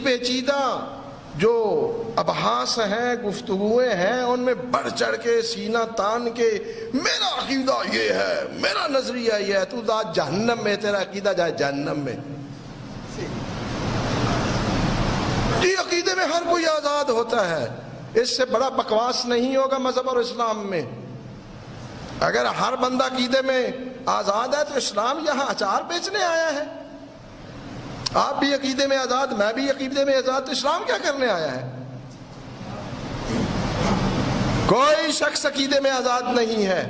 پیچیدہ جو ابحاث ہیں، گفتگویں ہیں، ان میں بڑھ چڑھ کے سینہ تان کے میرا عقیدہ یہ ہے، میرا نظریہ یہ ہے، تو دا جہنم میں، تیرا عقیدہ جائے جہنم میں۔ یہ عقیدے میں ہر کوئی آزاد ہوتا ہے، اس سے بڑا بکواس نہیں ہوگا مذہب اور اسلام میں۔ اگر ہر بندہ عقیدے میں آزاد ہے تو اسلام یہاں اچار بیچنے آیا ہے؟ آپ بھی عقیدے میں آزاد، میں بھی عقیدے میں آزاد، تو اسلام کیا کرنے آیا ہے؟ کوئی شخص عقیدے میں آزاد نہیں ہے،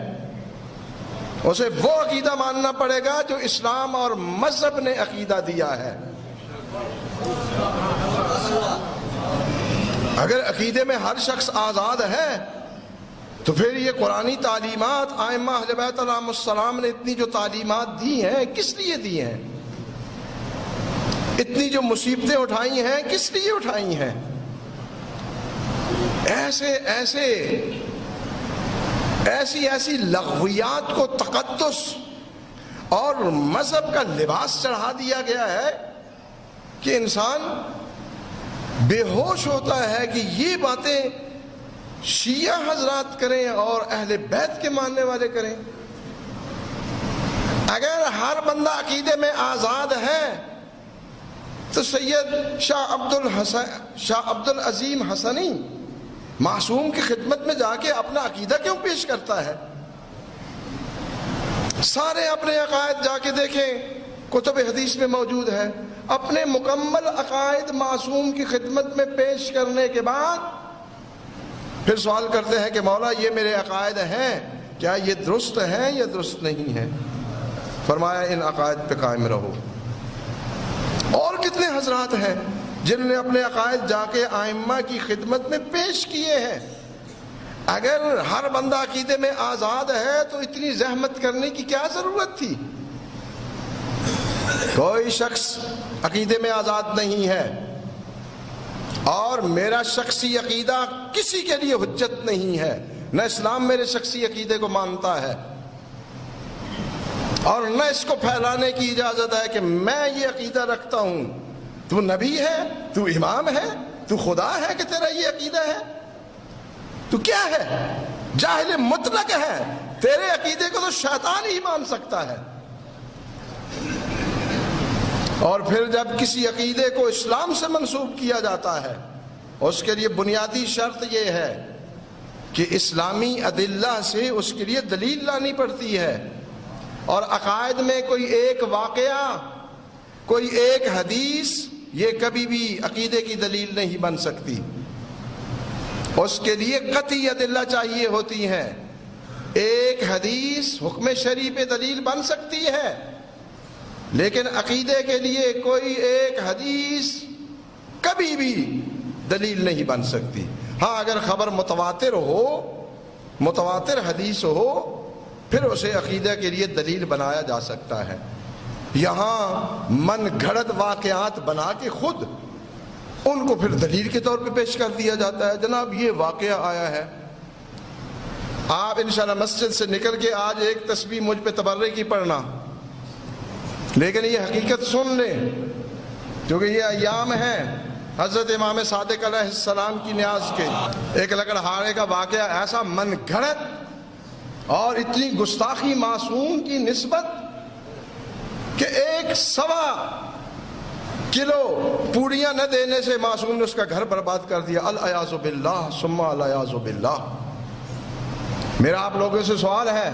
اسے وہ عقیدہ ماننا پڑے گا جو اسلام اور مذہب نے عقیدہ دیا ہے۔ اگر عقیدے میں ہر شخص آزاد ہے تو پھر یہ قرآنی تعلیمات ائمہ اہل بیت علیہم السلام نے اتنی جو تعلیمات دی ہیں کس لیے دی ہیں؟ اتنی جو مصیبتیں اٹھائی ہیں کس لیے اٹھائی ہیں؟ ایسی لغویات کو تقدس اور مذہب کا لباس چڑھا دیا گیا ہے کہ انسان بے ہوش ہوتا ہے کہ یہ باتیں شیعہ حضرات کریں اور اہل بیت کے ماننے والے کریں۔ اگر ہر بندہ عقیدے میں آزاد ہے تو سید شاہ عبد العظیم حسنی معصوم کی خدمت میں جا کے اپنا عقیدہ کیوں پیش کرتا ہے؟ سارے اپنے عقائد جا کے دیکھیں، کتب حدیث میں موجود ہے۔ اپنے مکمل عقائد معصوم کی خدمت میں پیش کرنے کے بعد پھر سوال کرتے ہیں کہ مولا یہ میرے عقائد ہیں، کیا یہ درست ہیں یا درست نہیں ہیں؟ فرمایا ان عقائد پہ قائم رہو۔ اور کتنے حضرات ہیں جن نے اپنے عقائد جا کے ائمہ کی خدمت میں پیش کیے ہیں۔ اگر ہر بندہ عقیدے میں آزاد ہے تو اتنی زحمت کرنے کی کیا ضرورت تھی؟ کوئی شخص عقیدے میں آزاد نہیں ہے، اور میرا شخصی عقیدہ کسی کے لیے حجت نہیں ہے۔ نہ اسلام میرے شخصی عقیدے کو مانتا ہے اور نہ اس کو پھیلانے کی اجازت ہے کہ میں یہ عقیدہ رکھتا ہوں۔ تو نبی ہے، تو امام ہے، تو خدا ہے کہ تیرا یہ عقیدہ ہے؟ تو کیا ہے؟ جاہل مطلق ہے، تیرے عقیدے کو تو شیطان ہی مان سکتا ہے۔ اور پھر جب کسی عقیدے کو اسلام سے منسوب کیا جاتا ہے، اس کے لیے بنیادی شرط یہ ہے کہ اسلامی ادلہ سے اس کے لیے دلیل لانی پڑتی ہے، اور عقائد میں کوئی ایک واقعہ، کوئی ایک حدیث یہ کبھی بھی عقیدے کی دلیل نہیں بن سکتی۔ اس کے لیے قطعی ادلہ چاہیے ہوتی ہیں۔ ایک حدیث حکم شرعی پہ دلیل بن سکتی ہے، لیکن عقیدے کے لیے کوئی ایک حدیث کبھی بھی دلیل نہیں بن سکتی۔ ہاں اگر خبر متواتر ہو، متواتر حدیث ہو، پھر اسے عقیدہ کے لیے دلیل بنایا جا سکتا ہے۔ یہاں من گھڑت واقعات بنا کے خود ان کو پھر دلیل کے طور پہ پیش کر دیا جاتا ہے۔ جناب یہ واقعہ آیا ہے، آپ انشاءاللہ مسجد سے نکل کے آج ایک تسبیح مجھ پہ تبرک کی پڑھنا، لیکن یہ حقیقت سن لیں، کیونکہ یہ ایام ہیں حضرت امام صادق علیہ السلام کی نیاز کے۔ ایک لکڑہارے کا واقعہ ایسا من گھڑت اور اتنی گستاخی معصوم کی نسبت کہ 1.25 کلو پوڑیاں نہ دینے سے معصوم نے اس کا گھر برباد کر دیا۔ العیاذ باللہ ثم العیاذ باللہ۔ میرا آپ لوگوں سے سوال ہے،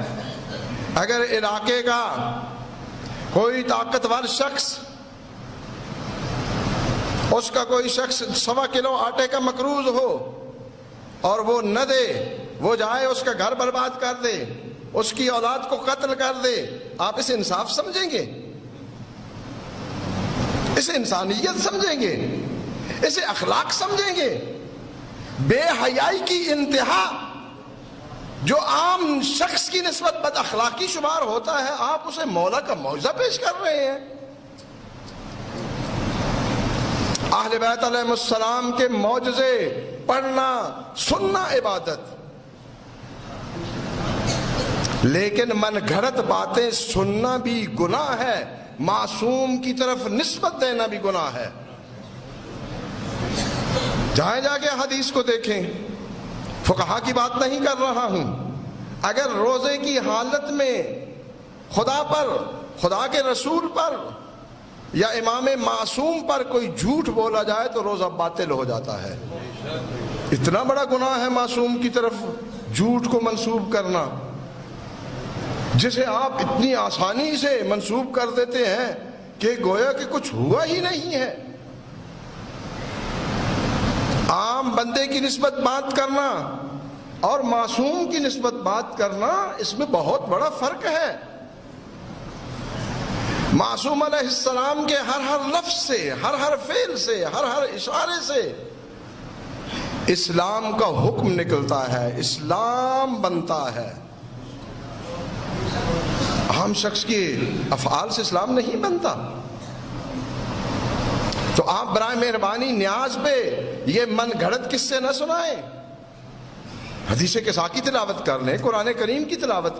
اگر علاقے کا کوئی طاقتور شخص، اس کا کوئی شخص 1.25 کلو آٹے کا مقروض ہو اور وہ نہ دے، وہ جائے اس کا گھر برباد کر دے، اس کی اولاد کو قتل کر دے، آپ اسے انصاف سمجھیں گے؟ اسے انسانیت سمجھیں گے؟ اسے اخلاق سمجھیں گے؟ بے حیائی کی انتہا جو عام شخص کی نسبت بد اخلاقی شمار ہوتا ہے، آپ اسے مولا کا معجزہ پیش کر رہے ہیں۔ اہل بیت علیہ السلام کے معجزے پڑھنا سننا عبادت، لیکن من گھڑت باتیں سننا بھی گناہ ہے، معصوم کی طرف نسبت دینا بھی گناہ ہے۔ جائیں جا کے حدیث کو دیکھیں، فقہا کی بات نہیں کر رہا ہوں. اگر روزے کی حالت میں خدا پر، خدا کے رسول پر یا امام معصوم پر کوئی جھوٹ بولا جائے تو روزہ باطل ہو جاتا ہے. اتنا بڑا گناہ ہے معصوم کی طرف جھوٹ کو منسوب کرنا، جسے آپ اتنی آسانی سے منسوب کر دیتے ہیں کہ گویا کہ کچھ ہوا ہی نہیں ہے. عام بندے کی نسبت بات کرنا اور معصوم کی نسبت بات کرنا، اس میں بہت بڑا فرق ہے. معصوم علیہ السلام کے ہر لفظ سے، ہر فعل سے، ہر اشارے سے اسلام کا حکم نکلتا ہے، اسلام بنتا ہے. عام شخص کے افعال سے اسلام نہیں بنتا. تو آپ برائے مہربانی نیاز پہ یہ من گھڑت قصے نہ سنائیں. حدیث قصہ کی تلاوت کر لیں، قرآن کریم کی تلاوت